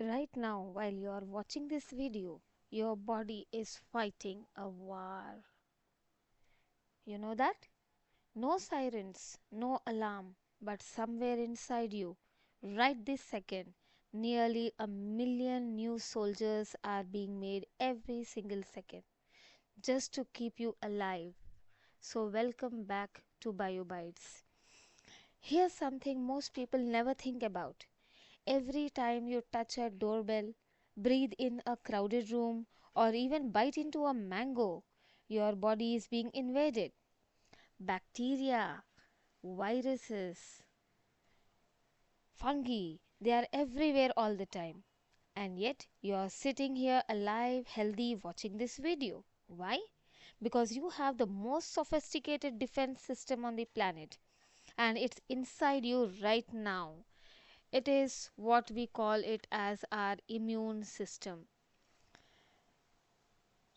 Right now, while you are watching this video, your body is fighting a war. You know that? No sirens, no alarm, but somewhere inside you, right this second, nearly 1 million new soldiers are being made every single second just to keep you alive. So, welcome back to BioBytes. Here's something most people never think about. Every time you touch a doorbell, breathe in a crowded room, or even bite into a mango, your body is being invaded. Bacteria, viruses, fungi, they are everywhere all the time. And yet, you are sitting here alive, healthy, watching this video. Why? Because you have the most sophisticated defense system on the planet, and it's inside you right now. It is what we call it as our immune system.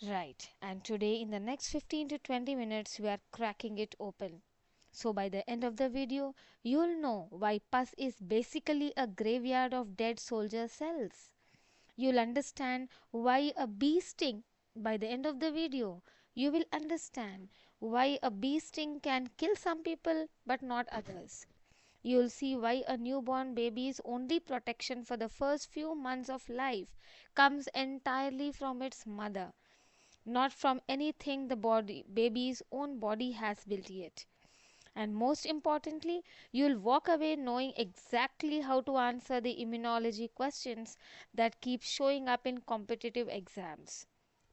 Right, and today in the next 15 to 20 minutes, we are cracking it open. So, by the end of the video, you'll know why pus is basically a graveyard of dead soldier cells. You'll understand why a bee sting. By the end of the video, you will understand why a bee sting can kill some people but not others. You'll see why a newborn baby's only protection for the first few months of life comes entirely from its mother, not from anything the baby's own body has built yet. And most importantly, you'll walk away knowing exactly how to answer the immunology questions that keep showing up in competitive exams.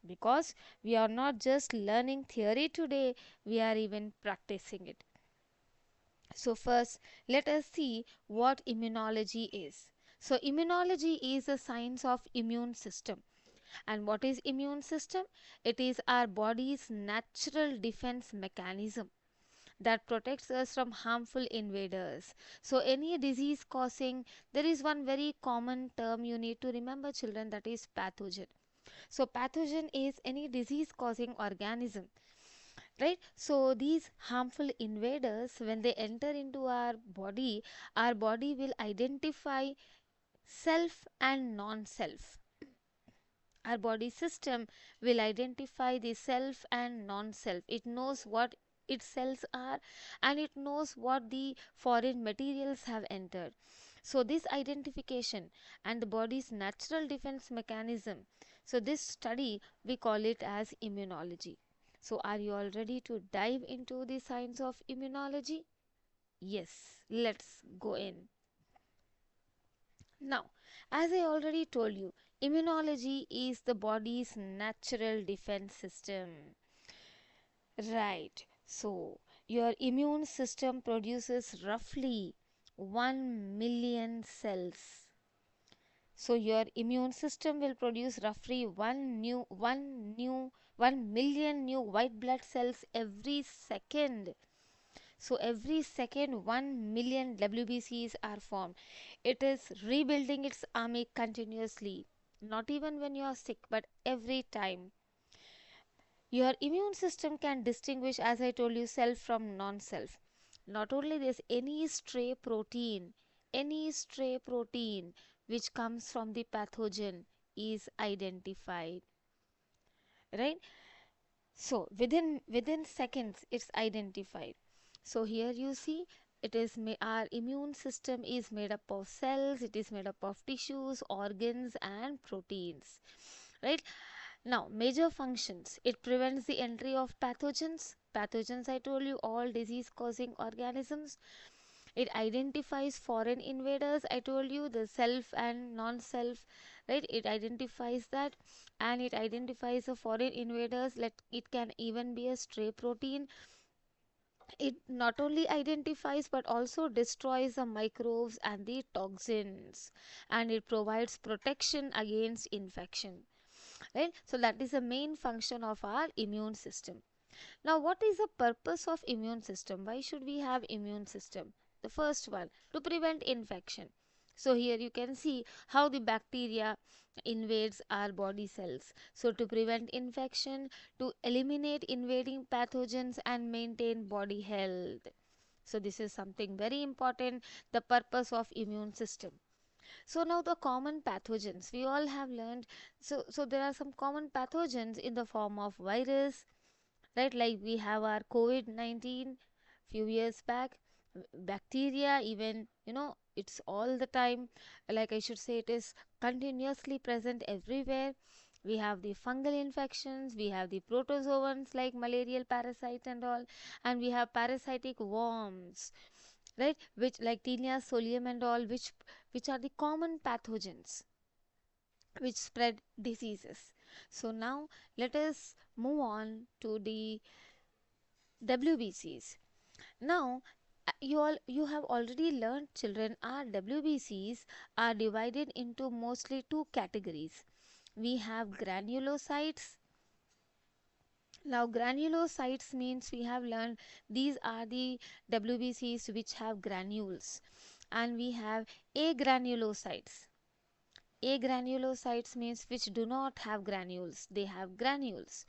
Because we are not just learning theory today, we are even practicing it. So, first, let us see what immunology is. So, immunology is a science of immune system. And what is immune system? It is our body's natural defense mechanism that protects us from harmful invaders. So, any disease causing, there is one very common term you need to remember, children, that is pathogen. So, pathogen is any disease causing organism, right? So, these harmful invaders, when they enter into our body will identify self and non self. Our body system will identify the self and non self. It knows what its cells are, and it knows what the foreign materials have entered. So, this identification and the body's natural defense mechanism, so this study we call it as immunology. So, are you all ready to dive into the science of immunology? Yes, let's go in. Now, as I already told you, immunology is the body's natural defense system. Right. So, your immune system produces roughly 1 million cells. So, your immune system will produce roughly 1 million new white blood cells every second. So every second 1 million WBCs are formed. It is rebuilding its army continuously. Not even when you are sick, but every time. Your immune system can distinguish, as I told you, self from non-self. Not only this, any stray protein which comes from the pathogen is identified. Right? So within seconds it's identified. So here you see it is our immune system is made up of cells, it is made up of tissues, organs and proteins. Right? Now major functions: it prevents the entry of pathogens. Pathogens, I told you, all disease causing organisms. It identifies foreign invaders, I told you, the self and non-self, right? It identifies that, and it identifies the foreign invaders. It can even be a stray protein. It not only identifies but also destroys the microbes and the toxins, and it provides protection against infection, right? So that is the main function of our immune system. Now, what is the purpose of immune system? Why should we have immune system? The first one, to prevent infection. So here you can see how the bacteria invades our body cells. So to prevent infection, to eliminate invading pathogens and maintain body health. So this is something very important, the purpose of immune system. So now the common pathogens we all have learned. So there are some common pathogens in the form of virus, right? Like we have our COVID-19 few years back, bacteria, even it's all the time, like I should say, it is continuously present everywhere. We have the fungal infections, we have the protozoans like malarial parasite and all, and we have parasitic worms, right, which like Taenia solium and all, which are the common pathogens which spread diseases. So now let us move on to the WBCs. Now, you have already learned, children, our WBCs are divided into mostly two categories. We have granulocytes. Now, granulocytes means we have learned these are the WBCs which have granules, and we have agranulocytes. Agranulocytes means which do not have granules, they have granules,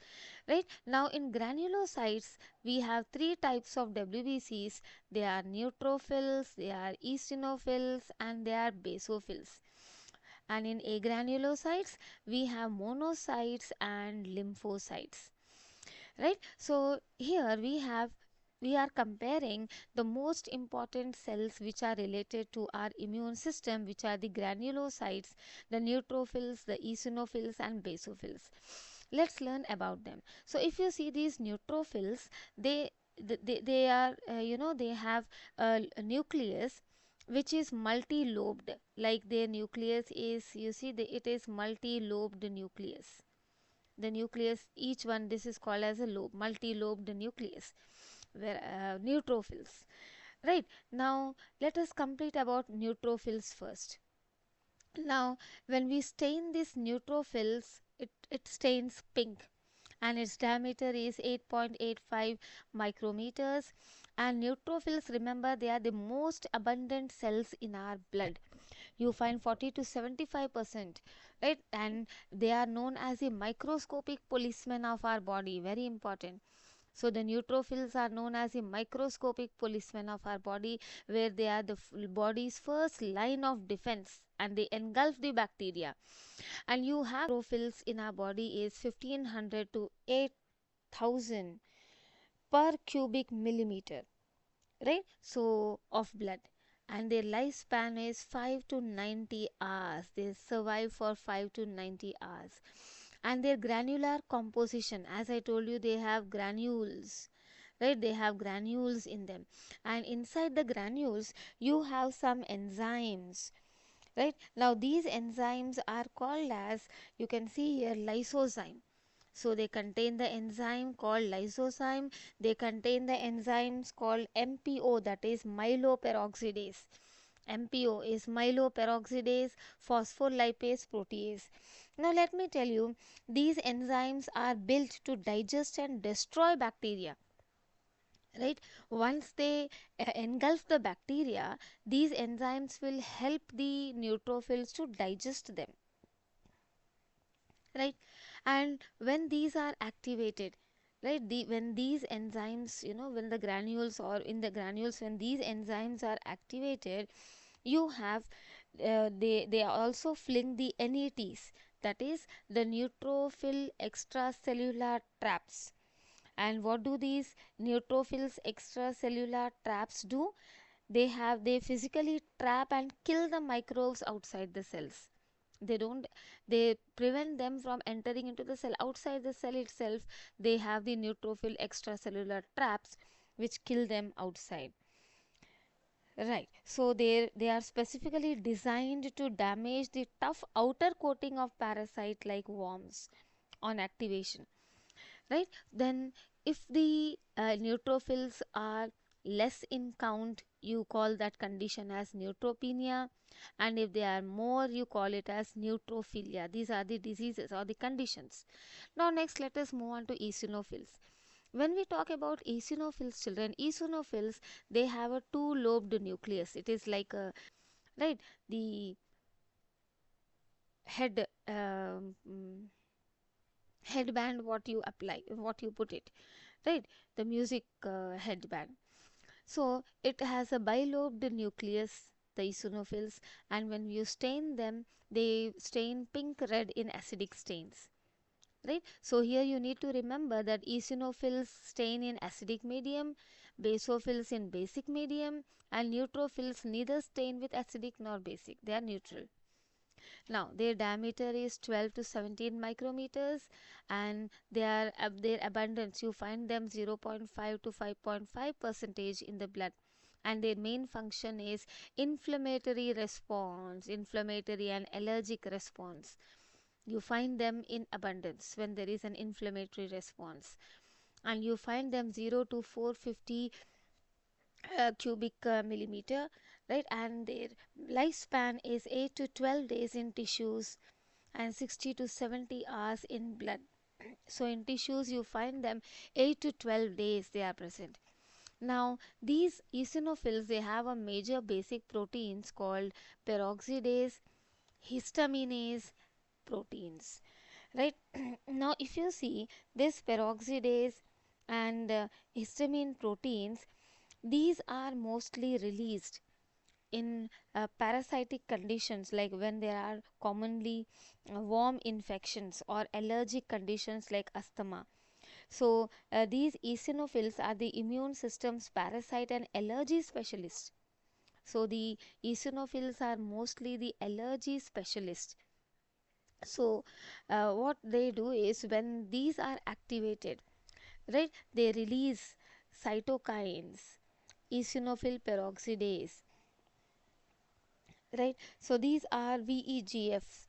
right? Now in granulocytes we have three types of WBCs. They are neutrophils, they are eosinophils, and they are basophils. And in agranulocytes we have monocytes and lymphocytes, right? So here we are comparing the most important cells which are related to our immune system, which are the granulocytes, the neutrophils, the eosinophils, and basophils. Let's learn about them. So if you see these neutrophils, they are they have a nucleus which is multi-lobed. Like their nucleus is, you see, it is multi-lobed nucleus. The nucleus, each one, this is called as a lobe, multi-lobed nucleus, where neutrophils, right? Now let us complete about neutrophils first. Now when we stain this neutrophils, it stains pink, and its diameter is 8.85 micrometers. And neutrophils, remember, they are the most abundant cells in our blood. You find 40 to 75%, right? And they are known as the microscopic policemen of our body, very important. So the neutrophils are known as the microscopic policemen of our body, where they are the body's first line of defense, and they engulf the bacteria. And you have neutrophils in our body is 1500 to 8000 per cubic millimeter, right? So of blood, and their lifespan is 5 to 90 hours. They survive for 5 to 90 hours. And their granular composition, as I told you, they have granules, right? They have granules in them, and inside the granules you have some enzymes, right? Now these enzymes are called as, you can see here, lysozyme. So they contain the enzyme called lysozyme. They contain the enzymes called MPO, that is myeloperoxidase. MPO is myeloperoxidase phospholipase protease. Now let me tell you, these enzymes are built to digest and destroy bacteria, right? Once they engulf the bacteria, these enzymes will help the neutrophils to digest them, right? And when these are activated, right, when these enzymes, when the granules, or in the granules, when these enzymes are activated, you have they also fling the NETs, that is the neutrophil extracellular traps. And what do these neutrophils extracellular traps do? They physically trap and kill the microbes outside the cells. They don't They prevent them from entering into the cell. Outside the cell itself, they have the neutrophil extracellular traps which kill them outside, right? So they are specifically designed to damage the tough outer coating of parasite like worms on activation, right? Then if the neutrophils are less in count, you call that condition as neutropenia, and if they are more, you call it as neutrophilia. These are the diseases or the conditions. Now next, let us move on to eosinophils. When we talk about eosinophils, children, eosinophils, they have a two-lobed nucleus. It is like a, right, the head headband, what you apply, what you put it, right, the music headband. So it has a bilobed nucleus, the eosinophils, and when you stain them, they stain pink red in acidic stains. Right, so here you need to remember that eosinophils stain in acidic medium, basophils in basic medium, and neutrophils neither stain with acidic nor basic, they are neutral. Now their diameter is 12 to 17 micrometers, and their abundance, you find them 0.5 to 5.5 percentage in the blood, and their main function is inflammatory response, inflammatory and allergic response. You find them in abundance when there is an inflammatory response, and you find them 0 to 450 cubic millimeter, right, and their lifespan is 8 to 12 days in tissues and 60 to 70 hours in blood. So in tissues you find them 8 to 12 days they are present. Now these eosinophils, they have a major basic proteins called peroxidase, histaminase proteins, right. Now if you see this peroxidase and histamine proteins, these are mostly released in parasitic conditions, like when there are commonly warm infections or allergic conditions like asthma. So these eosinophils are the immune system's parasite and allergy specialists. So the eosinophils are mostly the allergy specialists. So what they do is, when these are activated, right, they release cytokines, eosinophil peroxidase, right. So these are VEGFs.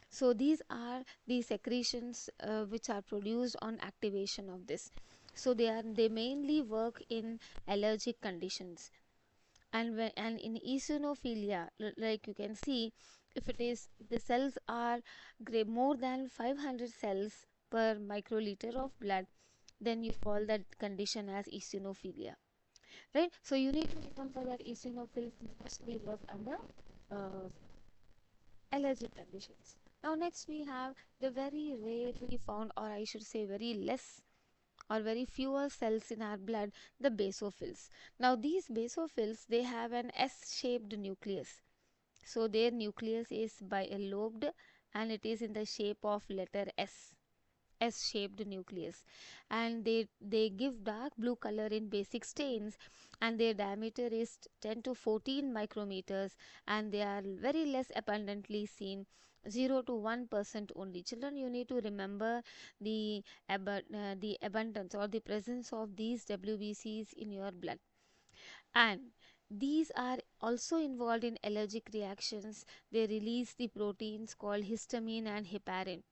So these are the secretions which are produced on activation of this. So they mainly work in allergic conditions, and in eosinophilia, like you can see, if it is, the cells are more than 500 cells per microliter of blood, then you call that condition as eosinophilia, right. So you need to remember that eosinophils mostly work under uh, allergic conditions. Now next we have the very rarely found, or I should say very less or very fewer cells in our blood, the basophils. Now these basophils, they have an S-shaped nucleus. So their nucleus is bilobed and it is in the shape of letter S. S-shaped nucleus, and they give dark blue color in basic stains, and their diameter is 10 to 14 micrometers, and they are very less abundantly seen, 0 to 1% only. Children, you need to remember the abundance or the presence of these WBCs in your blood, and these are also involved in allergic reactions. They release the proteins called histamine and heparin.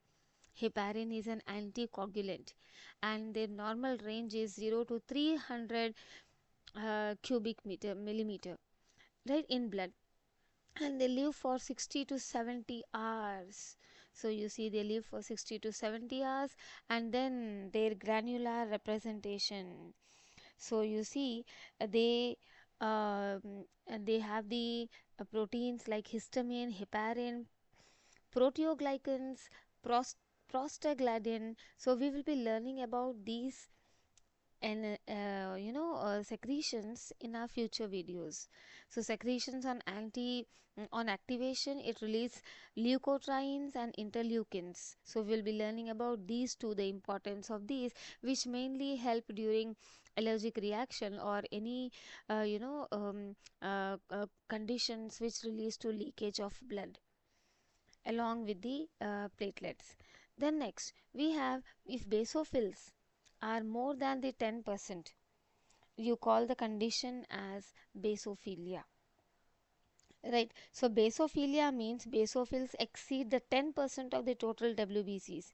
Heparin is an anticoagulant, and their normal range is 0 to 300 cubic millimeter, right, in blood, and they live for 60 to 70 hours. So you see, they live for 60 to 70 hours, and then their granular representation. So you see, they have the proteins like histamine, heparin, proteoglycans, pros prostaglandin. So we will be learning about these and secretions in our future videos. So secretions on on activation, it releases leukotrienes and interleukins. So we'll be learning about these two, the importance of these, which mainly help during allergic reaction or any conditions which release to leakage of blood along with the platelets. Then next we have, if basophils are more than the 10%, you call the condition as basophilia, right. So basophilia means basophils exceed the 10% of the total WBCs,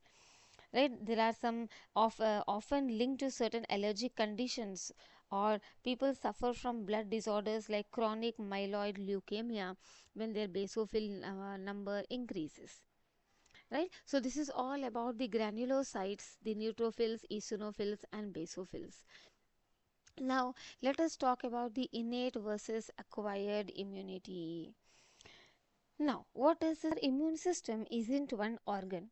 right. There are some often linked to certain allergic conditions, or people suffer from blood disorders like chronic myeloid leukemia when their basophil number increases, right. So this is all about the granulocytes, the neutrophils, eosinophils and basophils. Now let us talk about the innate versus acquired immunity. Now what is our immune system isn't one organ,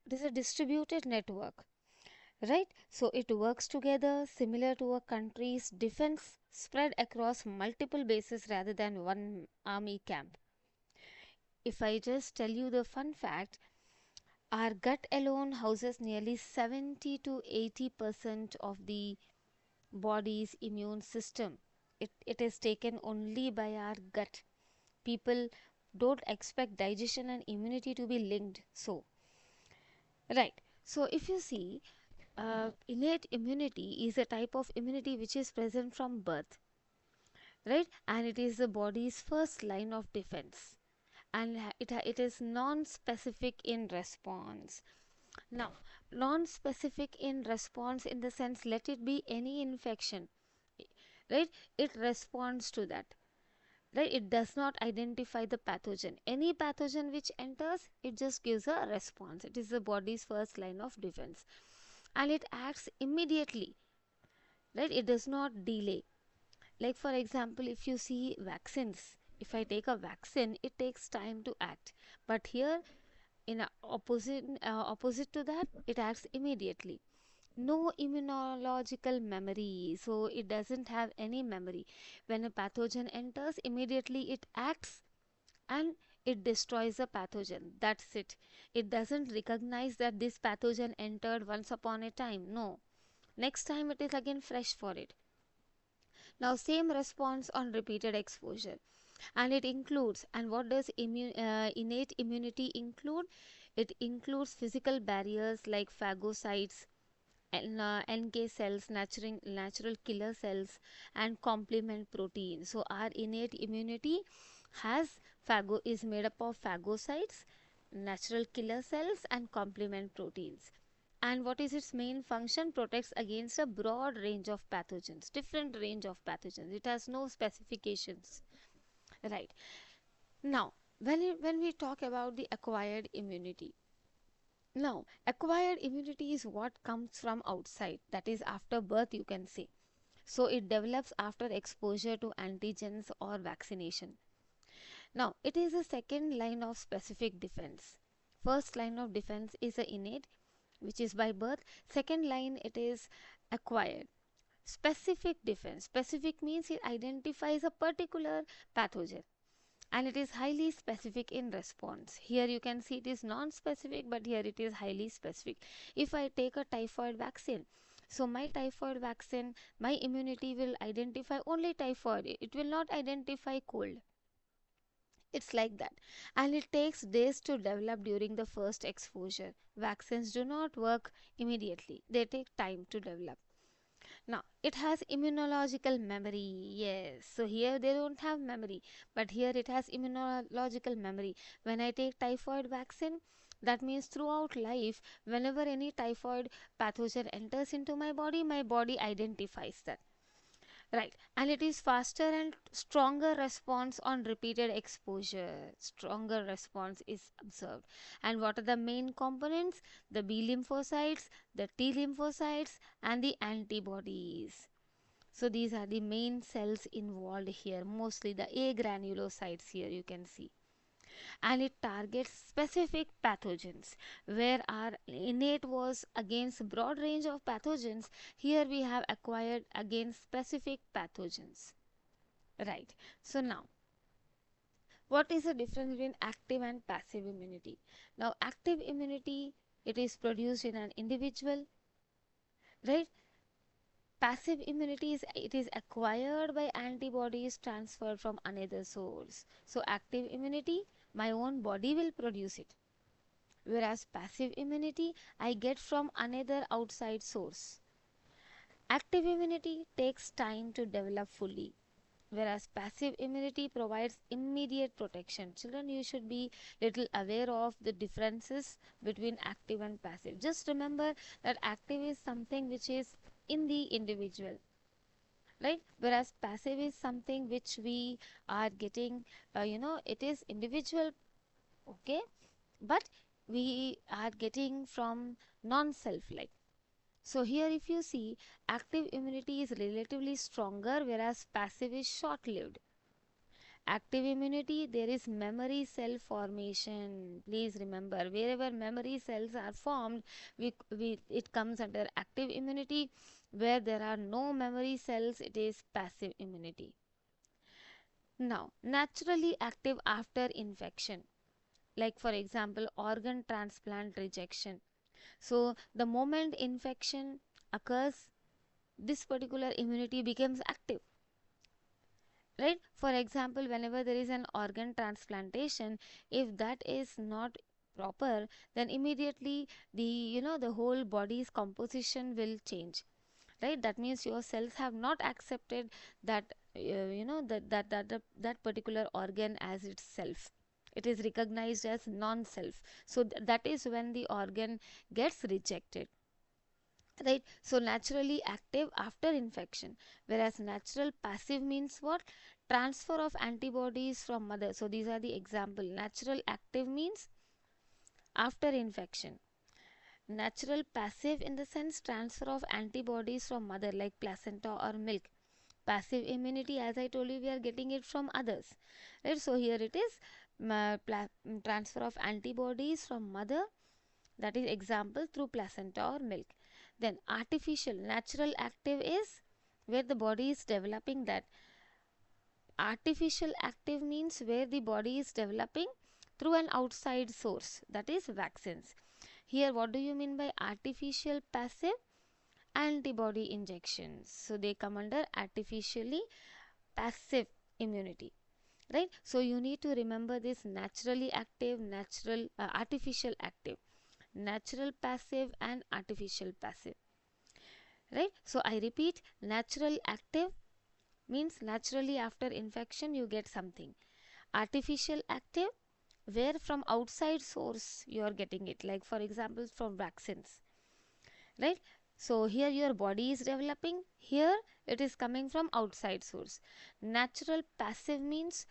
it is a distributed network, right? So it works together similar to a country's defense spread across multiple bases rather than one army camp. If I just tell you the fun fact, our gut alone houses nearly 70 to 80% of the body's immune system. It is taken only by our gut. People don't expect digestion and immunity to be linked. So, right. So, if you see, innate immunity is a type of immunity which is present from birth, right? And it is the body's first line of defense. And it is non-specific in response. Now, non-specific in response in the sense, let it be any infection, right? It responds to that, right? It does not identify the pathogen. Any pathogen which enters, it just gives a response. It is the body's first line of defense, and it acts immediately, right? It does not delay. Like for example, if you see vaccines, if I take a vaccine, it takes time to act, but here in a opposite to that, it acts immediately. No immunological memory, so it doesn't have any memory. When a pathogen enters, immediately it acts and it destroys the pathogen. That's it. It doesn't recognize that this pathogen entered once upon a time. No, next time it is again fresh for it. Now same response on repeated exposure, and it includes, and what does innate immunity include? It includes physical barriers like phagocytes and NK cells, natural killer cells, and complement proteins. So our innate immunity is made up of phagocytes, natural killer cells, and complement proteins. And what is its main function? Protects against a broad range of pathogens, different range of pathogens. It has no specifications, right? Now, when we talk about the acquired immunity, now, acquired immunity is what comes from outside, that is after birth, you can say. So, it develops after exposure to antigens or vaccination. Now, it is a second line of specific defense. First line of defense is a innate, which is by birth. Second line, it is acquired. Specific defense. Specific means it identifies a particular pathogen, and it is highly specific in response. Here you can see it is non-specific, but here it is highly specific. If I take a typhoid vaccine, so my typhoid vaccine, my immunity will identify only typhoid. It will not identify cold. It's like that. And it takes days to develop during the first exposure. Vaccines do not work immediately, they take time to develop. Now, it has immunological memory. Yes. So here they don't have memory, but here it has immunological memory. When I take typhoid vaccine, that means throughout life, whenever any typhoid pathogen enters into my body identifies that. Right. And it is faster and stronger response on repeated exposure. Stronger response is observed. And what are the main components? The B lymphocytes, the T lymphocytes, and the antibodies. So these are the main cells involved here, mostly the A granulocytes here you can see. And it targets specific pathogens. Where our innate was against broad range of pathogens, here we have acquired against specific pathogens, right? So now, what is the difference between active and passive immunity? Now active immunity, it is produced in an individual, right? Passive immunity is, it is acquired by antibodies transferred from another source. So active immunity, my own body will produce it, whereas passive immunity I get from another outside source. Active immunity takes time to develop fully, whereas passive immunity provides immediate protection. Children, you should be little aware of the differences between active and passive. Just remember that active is something which is in the individual, right? Whereas passive is something which we are getting, it is individual, okay, but we are getting from non-self like. So here if you see, active immunity is relatively stronger, whereas passive is short lived. active immunity, there is memory cell formation. Please remember, wherever memory cells are formed, it comes under active immunity. Where there are no memory cells, it is passive immunity. Now, naturally active after infection, like for example, organ transplant rejection. So, the moment infection occurs, this particular immunity becomes active, right? For example, whenever there is an organ transplantation, if that is not proper, then immediately the whole body's composition will change, right? That means your cells have not accepted that that particular organ as itself. It is recognized as non-self. So that is when the organ gets rejected, right? So naturally active after infection, whereas natural passive means what? Transfer of antibodies from mother. So these are the example. Natural active means after infection. Natural passive in the sense transfer of antibodies from mother, like placenta or milk. Passive immunity, as I told you, we are getting it from others, right? So here it is transfer of antibodies from mother, that is example through placenta or milk. Then artificial. Natural active is where the body is developing that. Artificial active means where the body is developing through an outside source, that is vaccines. Here what do you mean by artificial passive? Antibody injections. So they come under artificially passive immunity, right? So you need to remember this: naturally active, artificial active, natural passive and artificial passive, right? So I repeat, natural active means naturally after infection you get something. Artificial active, where from outside source you are getting it, like for example from vaccines, right? So here your body is developing, here it is coming from outside source. Natural passive means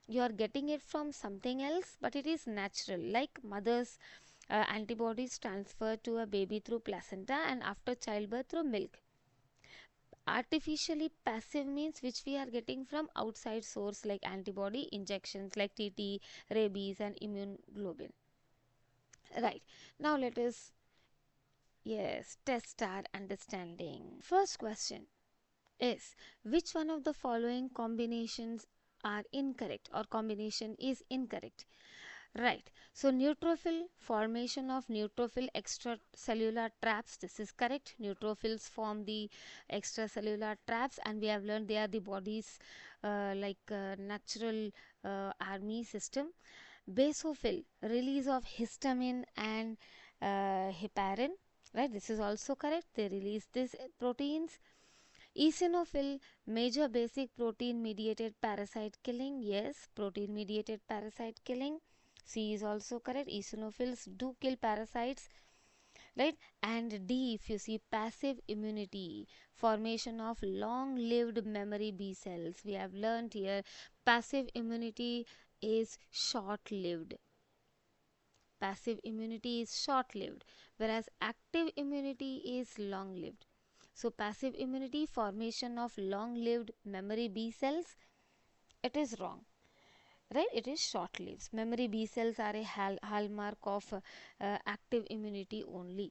you are getting it from something else, but it is natural, like mother's antibodies transferred to a baby through placenta and after childbirth through milk. Artificially passive means which we are getting from outside source, like antibody injections like TT, rabies and immunoglobulin, right? Now let us, yes, test our understanding. First question is, which one of the following combinations are incorrect, or combination is incorrect? Right. So neutrophil, formation of neutrophil extracellular traps, this is correct. Neutrophils form the extracellular traps, and we have learned they are the body's natural army system. Basophil, release of histamine and heparin, right? This is also correct. They release these proteins. Eosinophil, major basic protein mediated parasite killing. Yes, protein mediated parasite killing. C is also correct. Eosinophils do kill parasites, right? And D, if you see, passive immunity, formation of long lived memory B cells. We have learned here passive immunity is short lived. Passive immunity is short lived, whereas active immunity is long lived. So passive immunity, formation of long lived memory B cells, it is wrong, right? It is short lived. Memory B cells are a hallmark of active immunity only,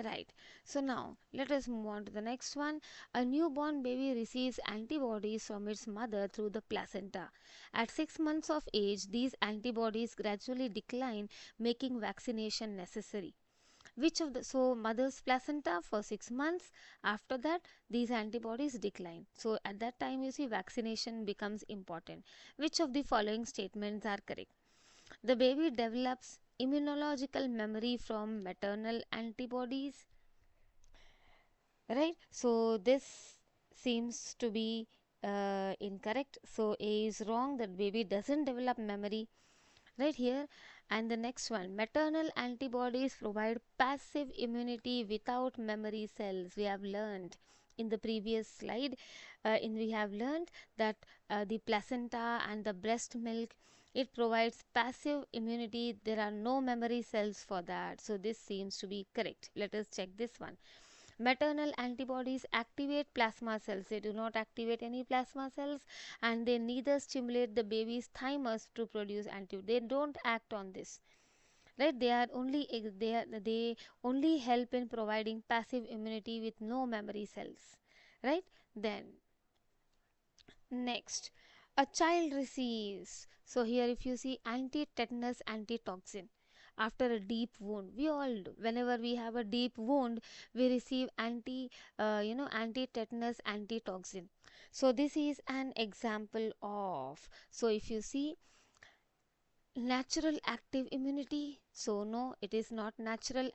right? So now let us move on to the next one. A newborn baby receives antibodies from its mother through the placenta. At 6 months of age, these antibodies gradually decline, making vaccination necessary. Which of the, so mother's placenta for 6 months, after that these antibodies decline, so at that time you see vaccination becomes important. Which of the following statements are correct? The baby develops immunological memory from maternal antibodies, right? So this seems to be incorrect. So A is wrong, that baby doesn't develop memory, right here. And the next one, maternal antibodies provide passive immunity without memory cells. We have learned in the previous slide, we have learned that the placenta and the breast milk, it provides passive immunity. There are no memory cells for that. So this seems to be correct. Let us check this one. Maternal antibodies activate plasma cells. They do not activate any plasma cells, and they neither stimulate the baby's thymus to produce antibody. They don't act on this, right? They only help in providing passive immunity with no memory cells, right? Then next, a child receives, so here if you see, anti-tetanus antitoxin after a deep wound. We all do. Whenever we have a deep wound, we receive anti-tetanus antitoxin. So this is an example of, so if you see, natural active immunity. So no, it is not natural.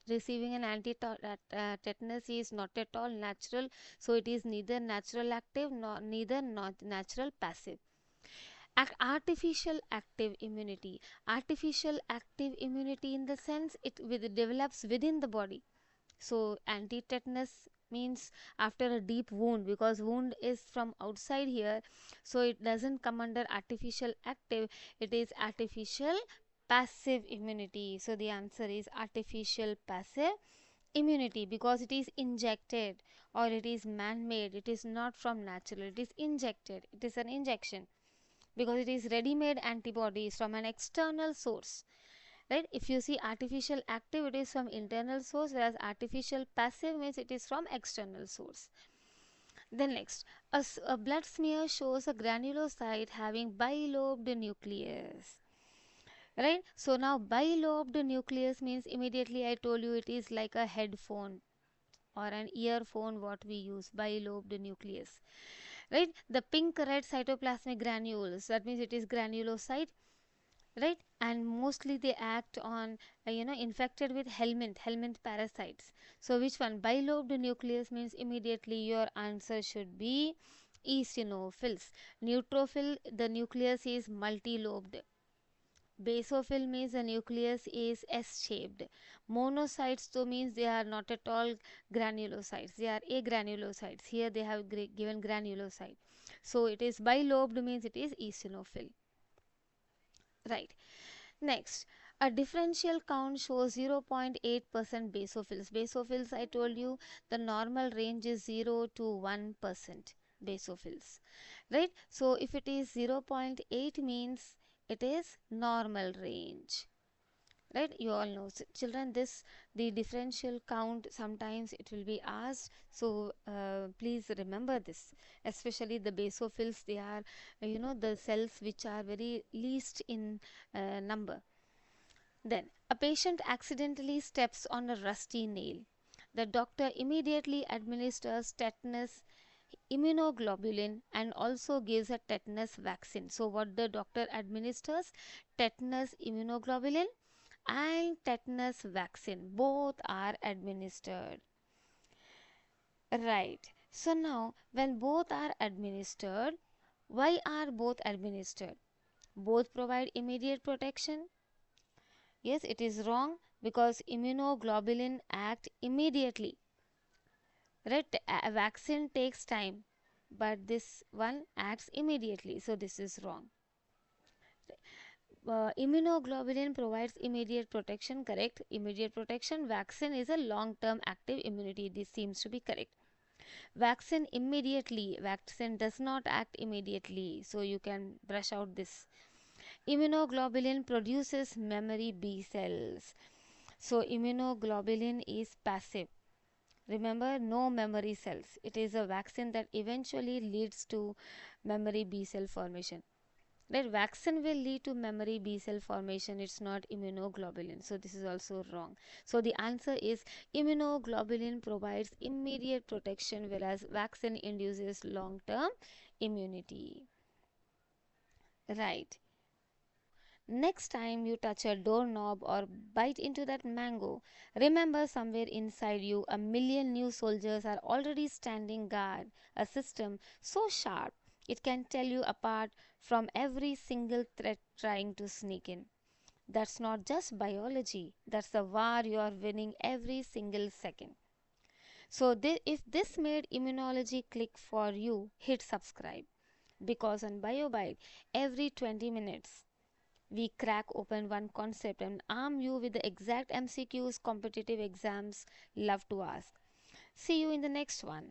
Receiving an anti tetanus is not at all natural. So it is neither natural active nor neither not natural passive. Artificial active immunity. Artificial active immunity in the sense it develops within the body. So anti-tetanus means after a deep wound, because wound is from outside here, so it doesn't come under artificial active, it is artificial passive immunity. So the answer is artificial passive immunity, because it is injected or it is man-made. It is not from natural, it is injected, it is an injection, because it is ready-made antibodies from an external source, right? If you see, artificial active, it is from internal source, whereas artificial passive means it is from external source. Then next, a blood smear shows a granulocyte having bilobed nucleus, right? So now bilobed nucleus means, immediately I told you, it is like a headphone or an earphone what we use, bilobed nucleus, right? The pink red cytoplasmic granules, that means it is granulocyte, right? And mostly they act on infected with helminth parasites. So which one? Bilobed nucleus means, immediately your answer should be eosinophils. Neutrophil, the nucleus is multilobed. Basophil means the nucleus is S-shaped. Monocytes though means they are not at all granulocytes, they are agranulocytes. Here they have given granulocyte. So it is bilobed means it is eosinophil, right? Next, a differential count shows 0.8% basophils. Basophils, I told you, the normal range is 0 to 1% basophils, right? So if it is 0.8 means it is normal range, right? You all know, children, this, the differential count, sometimes it will be asked, so please remember this, especially the basophils. They are the cells which are very least in number. Then a patient accidentally steps on a rusty nail. The doctor immediately administers tetanus immunoglobulin and also gives a tetanus vaccine. So what the doctor administers? Tetanus immunoglobulin and tetanus vaccine, both are administered, right? So now when both are administered, why are both administered? Both provide immediate protection. Yes, it is wrong, because immunoglobulin act immediately, right? A vaccine takes time, but this one acts immediately, so this is wrong. Immunoglobulin provides immediate protection, correct? Immediate protection. Vaccine is a long-term active immunity. This seems to be correct. Vaccine immediately. Vaccine does not act immediately, so you can brush out this. Immunoglobulin produces memory B cells. So immunoglobulin is passive. Remember, no memory cells. It is a vaccine that eventually leads to memory B cell formation. Right? Vaccine will lead to memory B cell formation. It's not immunoglobulin. So this is also wrong. So the answer is, immunoglobulin provides immediate protection, whereas vaccine induces long-term immunity. Right. Next time you touch a doorknob or bite into that mango, remember, somewhere inside you, a million new soldiers are already standing guard, a system so sharp it can tell you apart from every single threat trying to sneak in. That's not just biology, that's the war you are winning every single second. So, if this made immunology click for you, hit subscribe, because on BioByte, every 20 minutes, we crack open one concept and arm you with the exact MCQs competitive exams love to ask. See you in the next one.